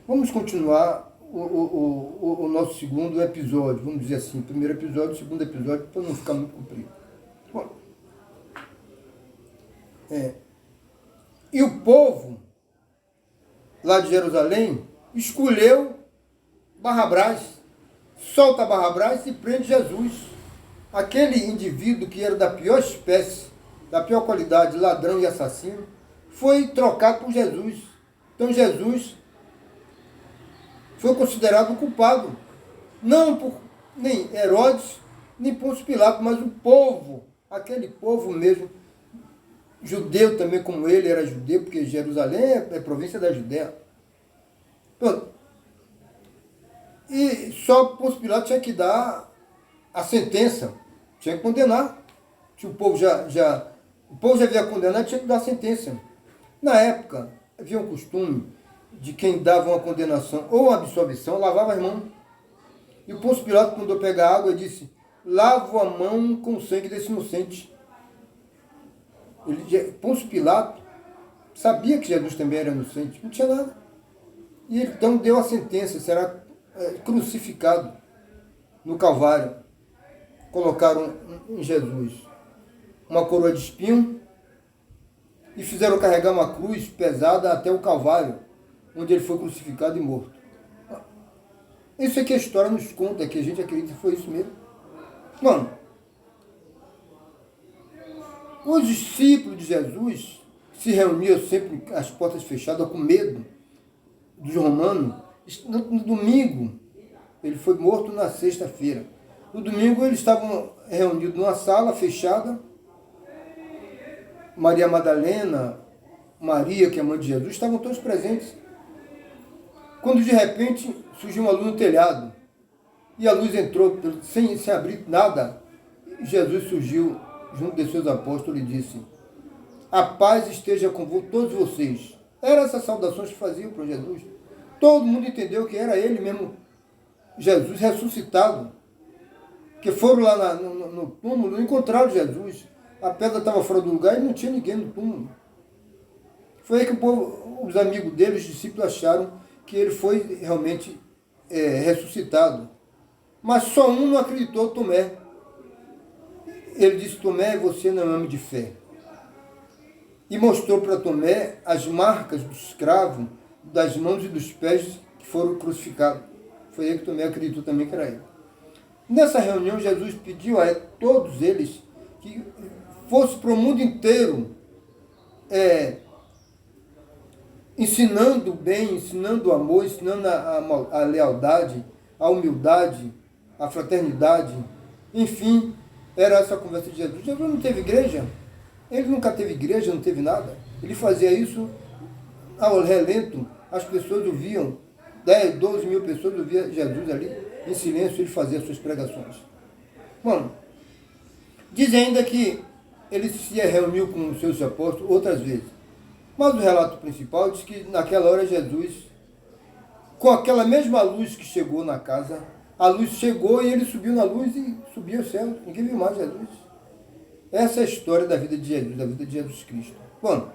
Vamos continuar o nosso segundo episódio, vamos dizer assim, primeiro episódio, segundo episódio, para não ficar muito comprido. Bom, e o povo lá de Jerusalém escolheu Barrabás, solta Barrabás e prende Jesus. Aquele indivíduo que era da pior espécie, da pior qualidade, ladrão e assassino, foi trocado por Jesus. Então Jesus foi considerado culpado, não por nem Herodes, nem Pôncio Pilatos, mas o povo, aquele povo mesmo, judeu também como ele era judeu, porque Jerusalém é província da Judéia. Pronto. E só Pôncio Pilatos tinha que dar a sentença, tinha que condenar. Se o povo já havia condenado, tinha que dar a sentença. Na época, havia um costume de quem dava uma condenação ou uma absolvição, lavava as mãos. E o Pôncio Pilatos mandou pegar água e disse: lavo a mão com o sangue desse inocente. Pôncio Pilatos sabia que Jesus também era inocente, não tinha nada. E ele então deu a sentença, será crucificado no Calvário. Colocaram em Jesus uma coroa de espinho e fizeram carregar uma cruz pesada até o Calvário, onde ele foi crucificado e morto. Isso é que a história nos conta, que a gente acredita que foi isso mesmo. Mano, os discípulos de Jesus se reuniam sempre às portas fechadas, com medo dos romanos. No domingo, ele foi morto na sexta-feira. No domingo, eles estavam reunidos numa sala fechada. Maria Madalena, Maria, que é a mãe de Jesus, estavam todos presentes. Quando de repente surgiu uma luz no telhado, e a luz entrou sem abrir nada, Jesus surgiu junto de seus apóstolos e disse: a paz esteja com todos vocês. Eram essas saudações que faziam para Jesus. Todo mundo entendeu que era ele mesmo, Jesus ressuscitado. Que foram lá no túmulo, encontraram Jesus. A pedra estava fora do lugar e não tinha ninguém no túmulo. Foi aí que os amigos dele, os discípulos, acharam que ele foi realmente ressuscitado. Mas só um não acreditou, Tomé. Ele disse: Tomé, você não é homem de fé. E mostrou para Tomé as marcas do escravo, das mãos e dos pés que foram crucificados. Foi aí que Tomé acreditou também que era ele. Nessa reunião, Jesus pediu a todos eles que fosse para o mundo inteiro ensinando o bem, ensinando o amor, ensinando a lealdade, a humildade, a fraternidade. Enfim, era essa a conversa de Jesus. Jesus não teve igreja, ele nunca teve igreja, não teve nada. Ele fazia isso ao relento, as pessoas ouviam, 10, 12 mil pessoas ouviam Jesus ali, em silêncio, ele fazia suas pregações. Bom, diz ainda que ele se reuniu com os seus apóstolos outras vezes. Mas o relato principal diz que naquela hora Jesus, com aquela mesma luz que chegou na casa, a luz chegou e ele subiu na luz e subiu ao céu. Ninguém viu mais Jesus. Essa é a história da vida de Jesus, da vida de Jesus Cristo. Bom,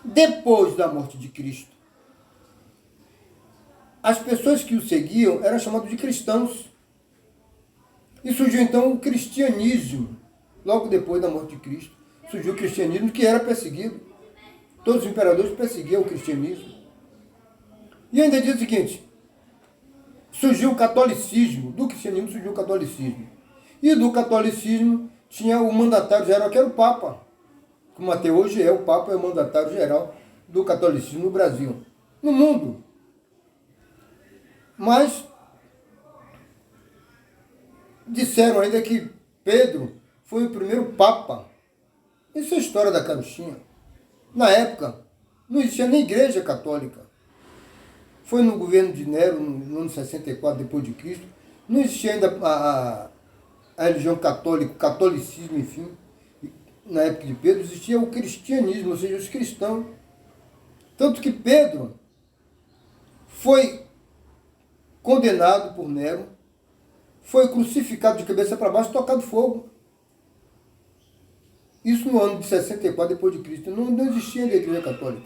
depois da morte de Cristo, as pessoas que o seguiam eram chamadas de cristãos. E surgiu então o cristianismo. Logo depois da morte de Cristo, surgiu o cristianismo, que era perseguido. Todos os imperadores perseguiam o cristianismo. E ainda diz o seguinte: surgiu o catolicismo. Do cristianismo surgiu o catolicismo. E do catolicismo tinha o mandatário geral, que era o Papa. Como até hoje o Papa é o mandatário geral do catolicismo no Brasil. No mundo. Mas disseram ainda que Pedro foi o primeiro Papa. Isso é a história da carochinha. Na época, não existia nem igreja católica. Foi no governo de Nero, no ano 64 depois de Cristo. Não existia ainda a religião católica, o catolicismo, enfim. Na época de Pedro existia o cristianismo, ou seja, os cristãos. Tanto que Pedro foi condenado por Nero, foi crucificado de cabeça para baixo e tocado fogo. Isso no ano de 64 depois de Cristo. Não existia a igreja católica.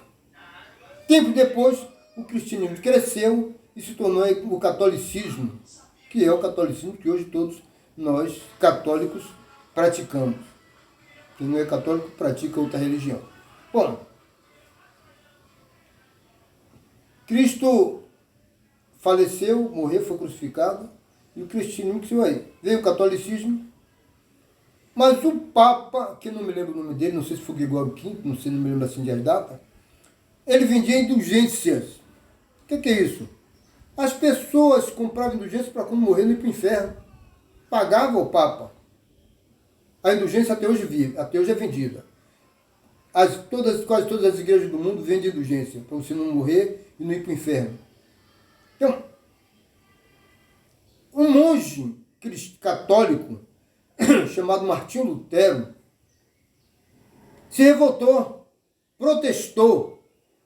Tempo depois, o cristianismo cresceu e se tornou o catolicismo, que é o catolicismo que hoje todos nós, católicos, praticamos. Quem não é católico pratica outra religião. Bom, Cristo faleceu, morreu, foi crucificado, e o cristianismo que aí. Veio o catolicismo, mas o Papa, que eu não me lembro o nome dele, não sei se foi Gregório V, não sei, não me lembro assim de as datas, ele vendia indulgências. O que é isso? As pessoas compravam indulgências para quando morrer não ir para o inferno. Pagava o Papa. A indulgência até hoje vive, até hoje é vendida. Quase todas as igrejas do mundo vendem indulgência, para você não morrer e não ir para o inferno. Então, um monge católico chamado Martinho Lutero se revoltou, protestou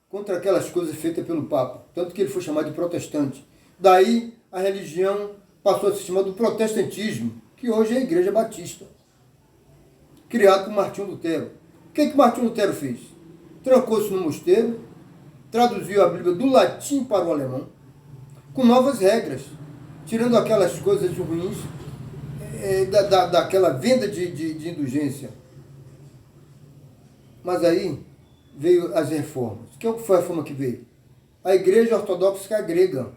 contra aquelas coisas feitas pelo Papa, tanto que ele foi chamado de protestante. Daí a religião passou a se chamar do protestantismo, que hoje é a Igreja Batista, criado por Martinho Lutero. O que Martinho Lutero fez? Trancou-se no mosteiro, traduziu a Bíblia do latim para o alemão, com novas regras, tirando aquelas coisas ruins daquela venda de indulgência. Mas aí veio as reformas. O que foi a reforma que veio? A Igreja Ortodoxa Grega.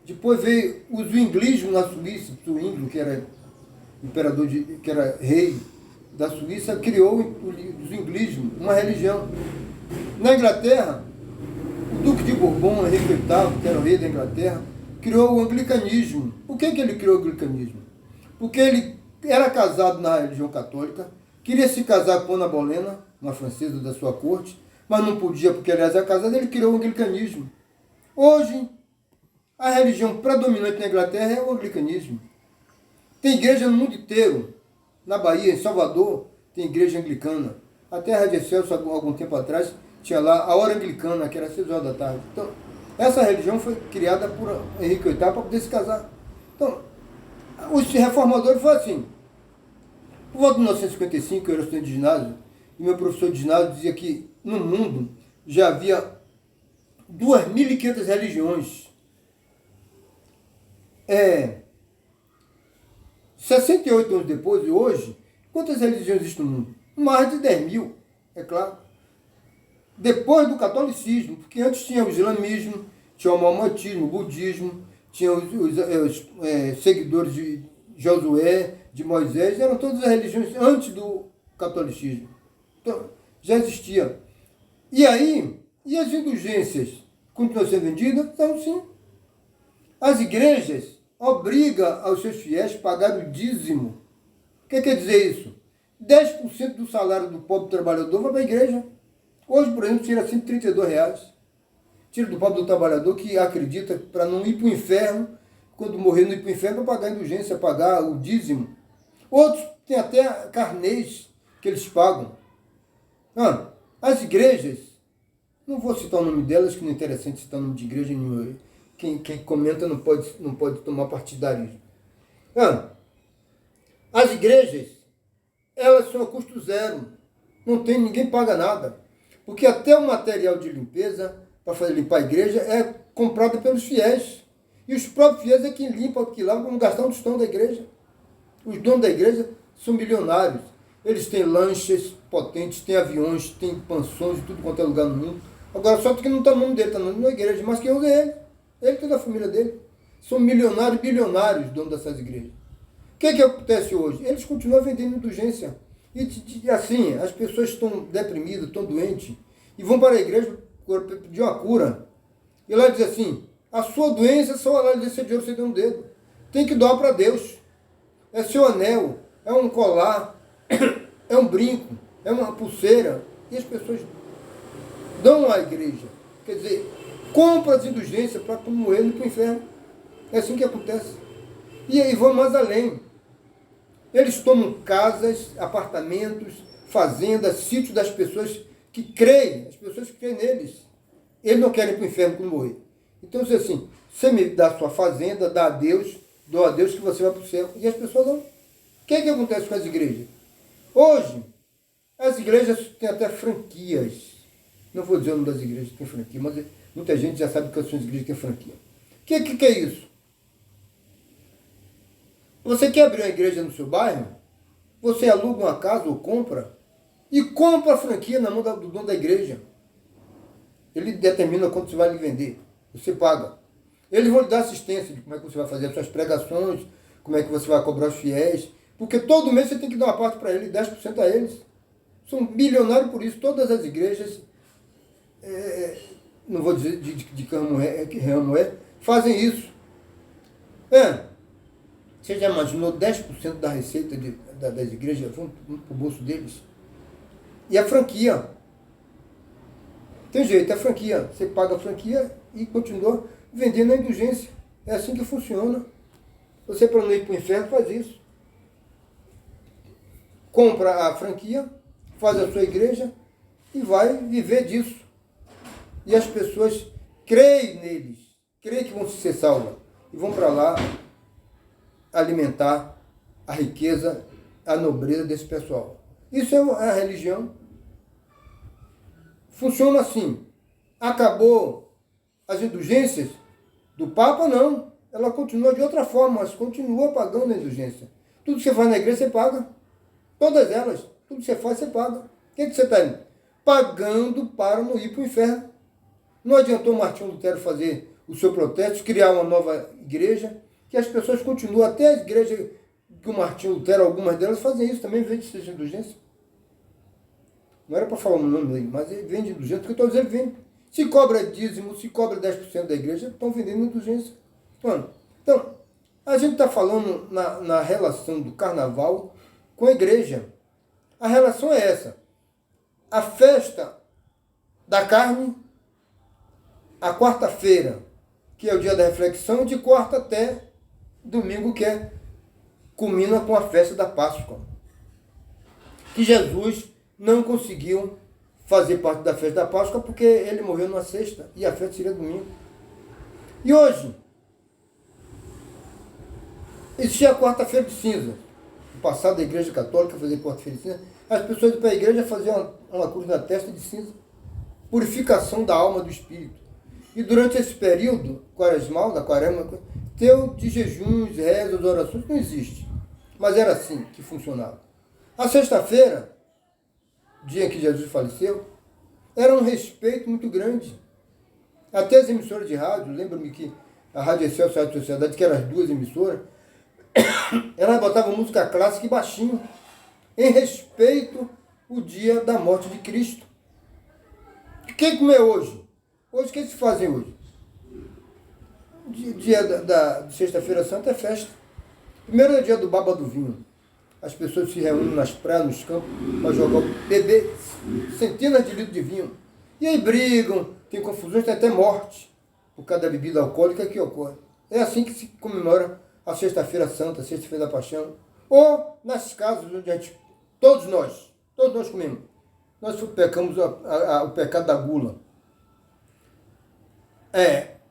Depois veio o zwinglismo na Suíça, Zwinglio, que era imperador, que era rei da Suíça, criou o zwinglismo, uma religião. Na Inglaterra, o Duque de Bourbon, Henrique VIII, que era o rei da Inglaterra, criou o anglicanismo. Por que ele criou o anglicanismo? Porque ele era casado na religião católica, queria se casar com Ana Bolena, uma francesa da sua corte, mas não podia porque, aliás, era casado, ele criou o anglicanismo. Hoje, a religião predominante na Inglaterra é o anglicanismo. Tem igreja no mundo inteiro. Na Bahia, em Salvador, tem igreja anglicana. Até a Rádio Excelsior, algum tempo atrás, tinha lá a hora anglicana, que era 6 horas da tarde. Então, essa religião foi criada por Henrique VIII para poder se casar. Então, os reformadores foram assim. Por volta de 1955, eu era estudante de ginásio, e meu professor de ginásio dizia que no mundo já havia 2.500 religiões. 68 anos depois, e hoje, quantas religiões existem no mundo? Mais de 10 mil, é claro. Depois do catolicismo, porque antes tinha o islamismo, tinha o maometismo, o budismo, tinha os seguidores de Josué, de Moisés, eram todas as religiões antes do catolicismo. Então, já existia. E aí, e as indulgências continuam sendo vendidas? Então, sim. As igrejas obrigam aos seus fiéis a pagar o dízimo. O que quer dizer isso? 10% do salário do pobre trabalhador vai para a igreja. Hoje, por exemplo, tira R$132. Tira do pobre do trabalhador que acredita para não ir para o inferno, quando morrer não ir para o inferno, para pagar a indulgência, pagar o dízimo. Outros têm até carnês que eles pagam. As igrejas, não vou citar o nome delas, que não é interessante citar o nome de igreja nenhuma. Quem comenta não pode tomar partidarismo. As igrejas, elas são a custo zero. Ninguém paga nada. Porque até o material de limpeza, para fazer limpar a igreja, é comprado pelos fiéis. E os próprios fiéis é quem limpa, que lá vão gastar um tostão da igreja. Os donos da igreja são milionários. Eles têm lanchas potentes, têm aviões, têm pensões, tudo quanto é lugar no mundo. Agora, só que não está no nome dele, está no nome da igreja, mas quem usa é ele. Ele e toda a família dele. São milionários, bilionários, donos dessas igrejas. O que acontece hoje? Eles continuam vendendo indulgência. E assim, as pessoas estão deprimidas, estão doentes, e vão para a igreja pedir uma cura. E lá diz assim, a sua doença só lá diz dinheiro você deu um dedo. Tem que doar para Deus. É seu anel, é um colar, é um brinco, é uma pulseira. E as pessoas dão à igreja. Quer dizer, compra as indulgências para morrer no inferno. É assim que acontece. E aí vão mais além. Eles tomam casas, apartamentos, fazendas, sítios das pessoas que creem, as pessoas que creem neles. Eles não querem ir para o inferno quando morrer. Então, assim, você me dá a sua fazenda, dá a Deus, dou a Deus que você vai para o céu. E as pessoas não. O que acontece com as igrejas? Hoje, as igrejas têm até franquias. Não vou dizer o nome das igrejas que tem franquia, mas Muita gente já sabe que são as igrejas que é franquia. O que é isso? Você quer abrir uma igreja no seu bairro? Você aluga uma casa ou compra? E compra a franquia na mão do dono da igreja. Ele determina quanto você vai lhe vender. Você paga. Eles vão lhe dar assistência de como é que você vai fazer as suas pregações, como é que você vai cobrar os fiéis. Porque todo mês você tem que dar uma parte para ele, 10% a eles. São bilionários por isso. Todas as igrejas, não vou dizer de que ramo é, fazem isso. Você já imaginou 10% da receita das igrejas vão para o bolso deles? E a franquia. Tem jeito, é franquia. Você paga a franquia e continua vendendo a indulgência. É assim que funciona. Você, para não ir para o inferno, faz isso. Compra a franquia, faz a sua igreja e vai viver disso. E as pessoas creem neles, creem que vão ser salvas e vão para lá alimentar a riqueza, a nobreza desse pessoal. Isso é a religião. Funciona assim. Acabou as indulgências do Papa? Não. Ela continua de outra forma, mas continua pagando a indulgência. Tudo que você faz na igreja, você paga. Todas elas. Tudo que você faz, você paga. O que você está indo? Pagando para não ir para o inferno. Não adiantou Martinho Lutero fazer o seu protesto, criar uma nova igreja, que as pessoas continuam, até a igreja que o Martinho Lutero, algumas delas fazem isso também, vende de indulgência. Não era para falar o nome aí, mas ele vende indulgência, porque todos eles vendem. Se cobra dízimo, se cobra 10% da igreja, estão vendendo indulgência. Então, a gente está falando na relação do carnaval com a igreja. A relação é essa. A festa da carne, a quarta-feira, que é o dia da reflexão, de quarta até domingo, que culmina com a festa da Páscoa. Que Jesus não conseguiu fazer parte da festa da Páscoa porque ele morreu numa sexta e a festa seria domingo. E hoje, existia a quarta-feira de cinza. No passado, a igreja católica fazia quarta-feira de cinza. As pessoas iam para a igreja faziam uma cruz na testa de cinza. Purificação da alma, do espírito. E durante esse período quaresmal, da quaresma, teu de jejuns, rezas, orações, não existe. Mas era assim que funcionava. A sexta-feira, dia em que Jesus faleceu, era um respeito muito grande. Até as emissoras de rádio, lembro-me que a Rádio Excelsior e a Rádio Sociedade, que eram as duas emissoras, elas botavam música clássica e baixinho, em respeito ao dia da morte de Cristo. Quem comeu hoje? Hoje, o que se fazem hoje? Dia da Sexta-feira Santa é festa. Primeiro é o dia do baba do vinho. As pessoas se reúnem nas praias, nos campos, para jogar, beber centenas de litros de vinho. E aí brigam, tem confusões, tem até morte por causa da bebida alcoólica que ocorre. É assim que se comemora a Sexta-feira Santa, a Sexta-feira da Paixão. Ou nas casas onde todos nós comemos. Nós pecamos o pecado da gula.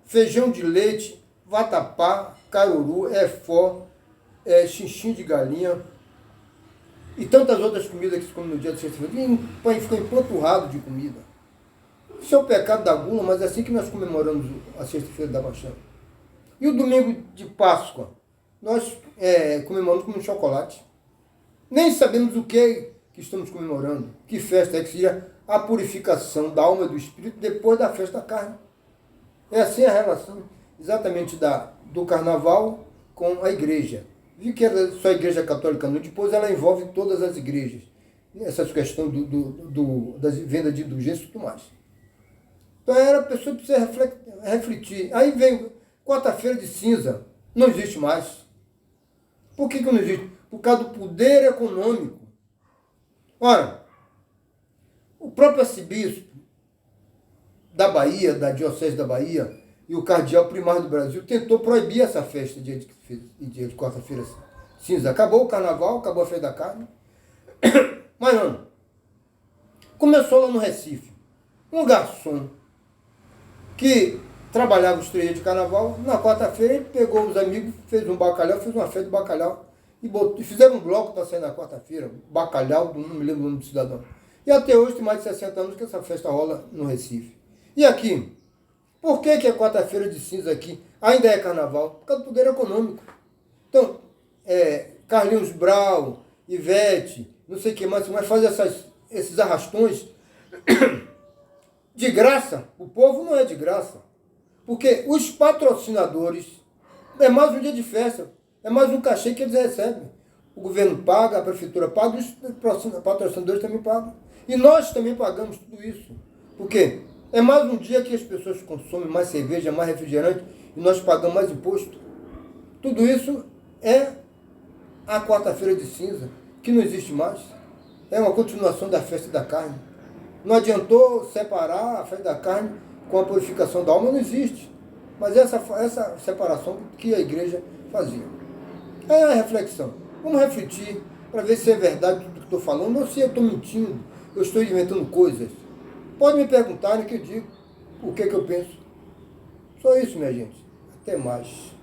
Feijão de leite, vatapá, caruru, efó, xinxim de galinha e tantas outras comidas que se come no dia de sexta-feira. E ficou empanturrado de comida. Isso é o pecado da gula, mas é assim que nós comemoramos a Sexta-feira da Paixão. E o domingo de Páscoa, nós comemoramos com chocolate. Nem sabemos o que estamos comemorando. Que festa é que seria a purificação da alma e do espírito depois da festa da carne. É assim a relação exatamente do carnaval com a igreja. Vi que era só a igreja católica, não. Depois ela envolve todas as igrejas. Essa questão das vendas de indulgência e tudo mais. Então a pessoa precisa refletir. Aí vem quarta-feira de cinza. Não existe mais. Por que não existe? Por causa do poder econômico. Ora, o próprio arcebispo da Bahia, da Diocese da Bahia, e o cardeal primário do Brasil tentou proibir essa festa dia de quarta-feira cinza. Acabou o carnaval, acabou a festa da carne. Mas não. Começou lá no Recife. Um garçom que trabalhava os 3 dias de carnaval, na quarta-feira ele pegou os amigos, fez um bacalhau, fez uma festa de bacalhau, e fizeram um bloco para sair na quarta-feira, bacalhau, não me lembro o nome do cidadão. E até hoje tem mais de 60 anos que essa festa rola no Recife. E aqui, Por que a quarta-feira de cinza aqui ainda é carnaval? Por causa do poder econômico. Então, Carlinhos Brau, Ivete, não sei o que mais, mas faz esses arrastões de graça. O povo não é de graça. Porque os patrocinadores, é mais um dia de festa, é mais um cachê que eles recebem. O governo paga, a prefeitura paga, os patrocinadores também pagam. E nós também pagamos tudo isso. Por quê? É mais um dia que as pessoas consomem mais cerveja, mais refrigerante, e nós pagamos mais imposto. Tudo isso é a quarta-feira de cinza, que não existe mais. É uma continuação da festa da carne. Não adiantou separar a festa da carne com a purificação da alma, não existe. Mas essa separação que a igreja fazia. É a reflexão. Vamos refletir para ver se é verdade tudo que estou falando ou se eu estou mentindo, eu estou inventando coisas. Pode me perguntar que eu digo o que eu penso. Só isso, minha gente. Até mais.